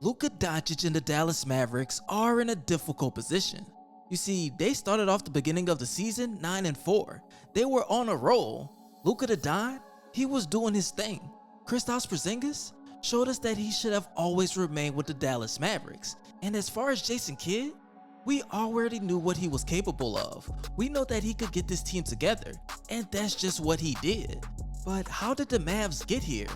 Luka Doncic and the Dallas Mavericks are in a difficult position. You see, they started off the beginning of the season 9-4. They were on a roll. Luka the Don, he was doing his thing. Kristaps Porzingis showed us that he should have always remained with the Dallas Mavericks. And as far as Jason Kidd, we already knew what he was capable of. We know that he could get this team together, and that's just what he did. But how did the Mavs get here?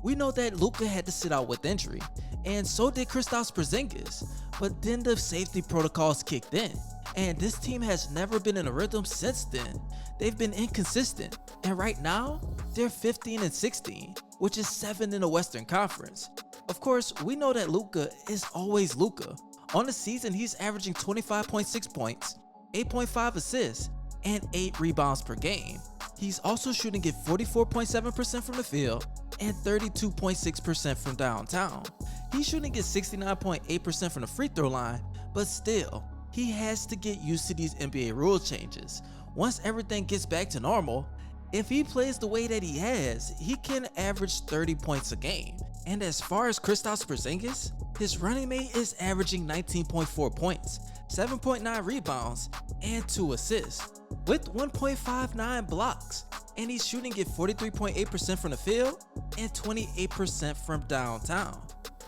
We know that Luka had to sit out with injury, and so did Kristaps Porzingis, but then the safety protocols kicked in, and this team has never been in a rhythm since then. They've been inconsistent, and right now, they're 15-16, which is 7th in the Western Conference. Of course, we know that Luka is always Luka. On the season, he's averaging 25.6 points, 8.5 assists, and 8 rebounds per game. He's also shooting at 44.7% from the field and 32.6% from downtown. He's shooting at 69.8% from the free throw line, but still, he has to get used to these NBA rule changes. Once everything gets back to normal, if he plays the way that he has, he can average 30 points a game. And as far as Kristaps Porzingis, his running mate is averaging 19.4 points, 7.9 rebounds, and 2 assists, with 1.59 blocks, and he's shooting at 43.8% from the field and 28% from downtown.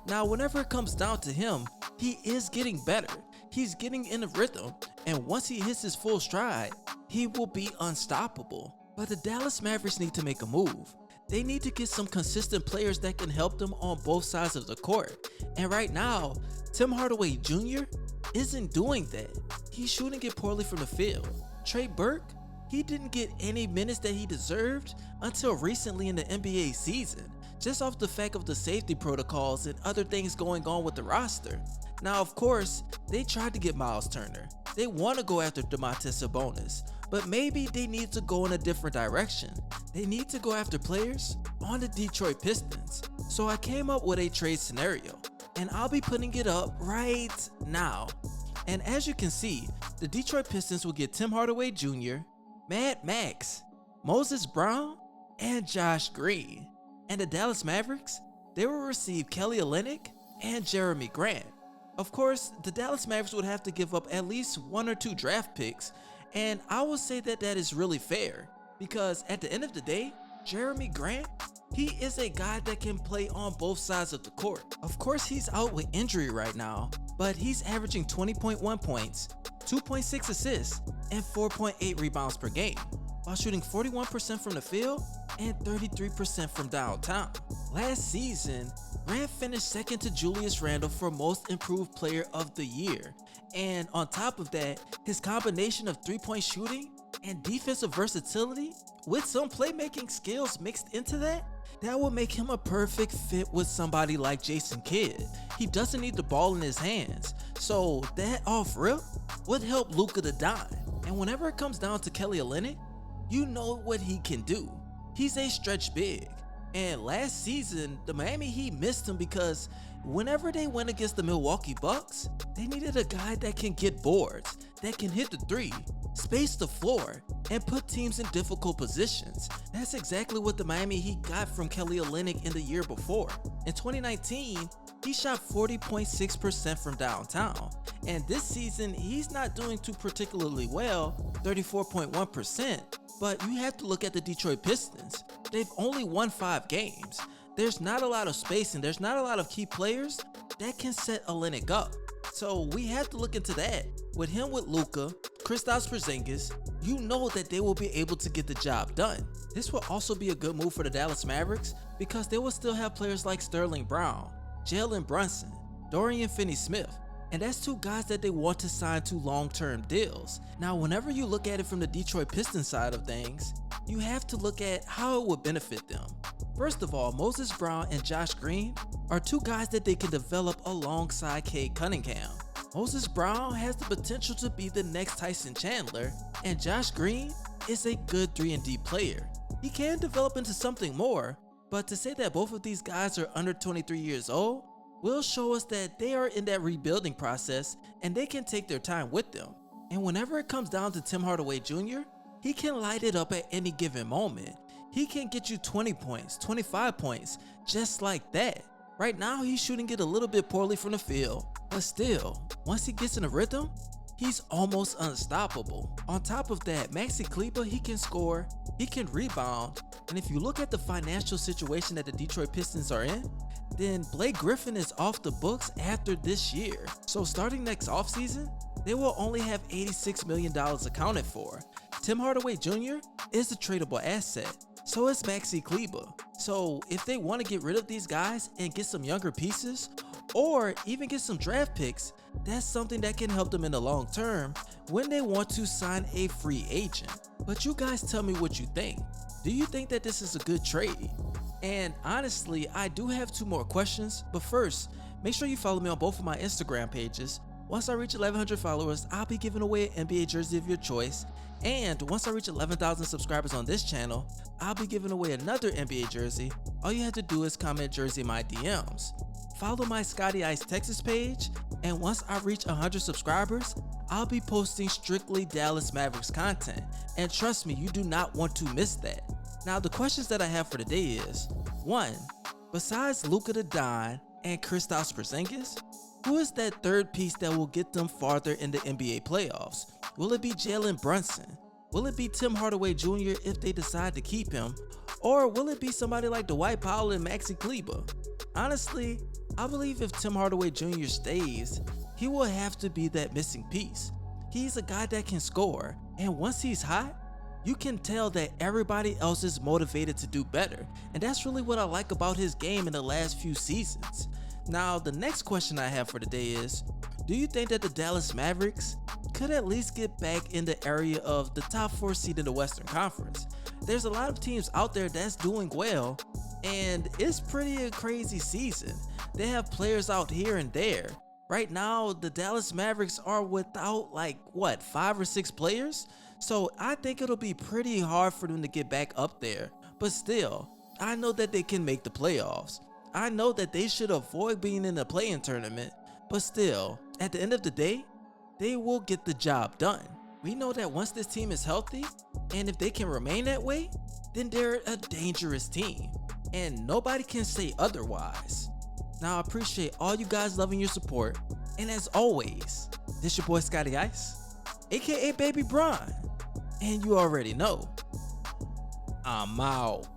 Now, whenever it comes down to him, he is getting better. He's getting in a rhythm, and once he hits his full stride, he will be unstoppable. But the Dallas Mavericks need to make a move. They need to get some consistent players that can help them on both sides of the court. And right now, Tim Hardaway Jr. isn't doing that. He's shooting it poorly from the field. Trey Burke, he didn't get any minutes that he deserved until recently in the NBA season, just off the fact of the safety protocols and other things going on with the roster. Now, of course, they tried to get Miles Turner. They want to go after Domantas Sabonis, but maybe they need to go in a different direction. They need to go after players on the Detroit Pistons. So I came up with a trade scenario, and I'll be putting it up right now. And as you can see, the Detroit Pistons will get Tim Hardaway Jr., Mad Max, Moses Brown, and Josh Green. And the Dallas Mavericks, they will receive Kelly Olynyk and Jerami Grant. Of course, the Dallas Mavericks would have to give up at least 1 or 2 draft picks, and I will say that that is really fair, because at the end of the day, Jerami Grant, he is a guy that can play on both sides of the court. Of course, he's out with injury right now, but he's averaging 20.1 points, 2.6 assists, and 4.8 rebounds per game, while shooting 41% from the field and 33% from downtown. Last season, Grant finished second to Julius Randle for Most Improved Player of the Year, and on top of that, his combination of 3-point shooting and defensive versatility with some playmaking skills mixed into that will make him a perfect fit with somebody like Jason Kidd. He doesn't need the ball in his hands, so that off rip would help Luka the Don. And whenever it comes down to Kelly Olynyk, you know what he can do. He's a stretch big. And last season, the Miami Heat missed him because whenever they went against the Milwaukee Bucks, they needed a guy that can get boards, that can hit the three, space the floor, and put teams in difficult positions. That's exactly what the Miami Heat got from Kelly Olynyk in the year before. In 2019, he shot 40.6% from downtown, and this season he's not doing too particularly well, 34.1%, but you have to look at the Detroit Pistons. They've only won 5 games. There's not a lot of space and there's not a lot of key players that can set Olynyk up. So we have to look into that. With him with Luka, Kristaps Porzingis, you know that they will be able to get the job done. This will also be a good move for the Dallas Mavericks because they will still have players like Sterling Brown, Jalen Brunson, Dorian Finney-Smith, and that's 2 guys that they want to sign to long-term deals. Now, whenever you look at it from the Detroit Pistons side of things, you have to look at how it would benefit them. First of all, Moses Brown and Josh Green are 2 guys that they can develop alongside Cade Cunningham. Moses Brown has the potential to be the next Tyson Chandler, and Josh Green is a good 3-and-D player. He can develop into something more, but to say that both of these guys are under 23 years old will show us that they are in that rebuilding process and they can take their time with them. And whenever it comes down to Tim Hardaway Jr., he can light it up at any given moment. He can get you 20 points, 25 points, just like that. Right now, he's shooting it a little bit poorly from the field, but still, once he gets in a rhythm, he's almost unstoppable. On top of that, Maxi Kleber, he can score, he can rebound, and if you look at the financial situation that the Detroit Pistons are in, then Blake Griffin is off the books after this year. So starting next offseason, they will only have $86 million accounted for. Tim Hardaway Jr. is a tradable asset, so is Maxi Kleber. So if they want to get rid of these guys and get some younger pieces, or even get some draft picks, that's something that can help them in the long term when they want to sign a free agent. But you guys tell me what you think. Do you think that this is a good trade? And honestly, I do have 2 more questions, but first, make sure you follow me on both of my Instagram pages. Once I reach 1,100 followers, I'll be giving away an NBA jersey of your choice. And once I reach 11,000 subscribers on this channel, I'll be giving away another NBA jersey. All you have to do is comment jersey in my DMs. Follow my ScottyIce Texas page, and once I reach 100 subscribers, I'll be posting strictly Dallas Mavericks content. And trust me, you do not want to miss that. Now the questions that I have for today is, 1. Besides Luka Doncic and Kristaps Porzingis, who is that third piece that will get them farther in the NBA playoffs? Will it be Jalen Brunson? Will it be Tim Hardaway Jr. if they decide to keep him? Or will it be somebody like Dwight Powell and Maxi Kleber? Honestly, I believe if Tim Hardaway Jr. stays, he will have to be that missing piece. He's a guy that can score, and once he's hot, you can tell that everybody else is motivated to do better, and that's really what I like about his game in the last few seasons. Now, the next question I have for today is, do you think that the Dallas Mavericks could at least get back in the area of the top 4 seed in the Western Conference? There's a lot of teams out there that's doing well, and it's pretty a crazy season. They have players out here and there. Right now, the Dallas Mavericks are without 5 or 6 players, so I think it'll be pretty hard for them to get back up there. But still, I know that they can make the playoffs. I know that they should avoid being in the play-in tournament, but still, at the end of the day, they will get the job done. We know that once this team is healthy, and if they can remain that way, then they're a dangerous team, and nobody can say otherwise. Now, I appreciate all you guys loving your support, and as always, this your boy ScottyIce, aka Baby Bron, and you already know, I'm out.